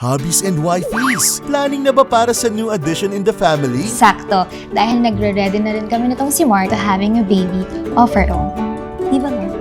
Hobbies and wifeys. Planning na ba para sa new addition in the family? Sakto, dahil nagre-ready na rin kami nitong si Mark to having a baby of her own. Di ba, Mark?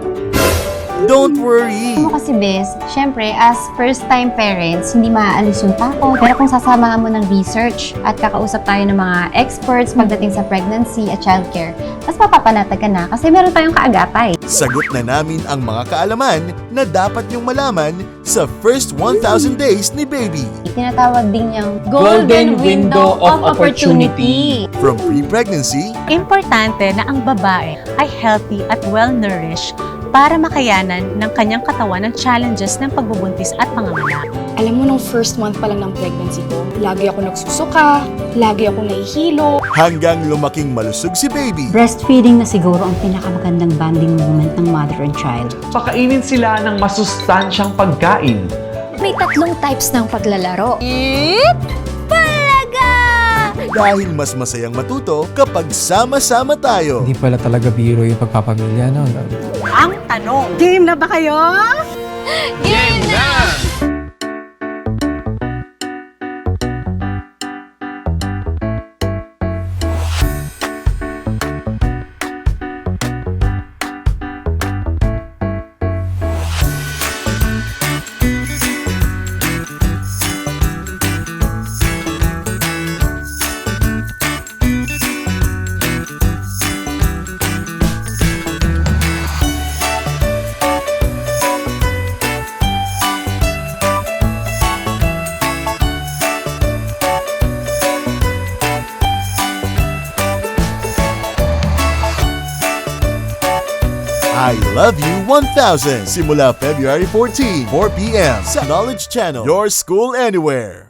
Don't worry! Ano kasi, Bes, syempre, as first-time parents, hindi maaalis yung takot. Pero kung sasamahan mo ng research at kakausap tayo ng mga experts pagdating sa pregnancy at childcare, mas mapapanatag ka na kasi meron tayong kaagapay. Sagot na namin ang mga kaalaman na dapat niyong malaman sa first 1,000 days ni baby. Tinatawag din niyang Golden Window of Opportunity. From pre-pregnancy, Importante na ang babae ay healthy at well-nourished para makayanan ng kanyang katawan ng challenges ng pagbubuntis at panganganak. Alam mo, nung first month pa lang ng pregnancy ko, lagi ako nagsusuka, lagi ako nahihilo. hanggang lumaking malusog si baby. Breastfeeding na siguro ang pinakamagandang bonding moment ng mother and child. Pakainin sila ng masustansyang pagkain. May 3 types ng paglalaro. Dahil mas masayang matuto kapag sama-sama tayo. Hindi pala talaga biro yung pagpapamilya, no? Ang tanong, Game na ba kayo? Game na! I Love You 1000 simula February 14, 4 p.m. sa Knowledge Channel, your school anywhere.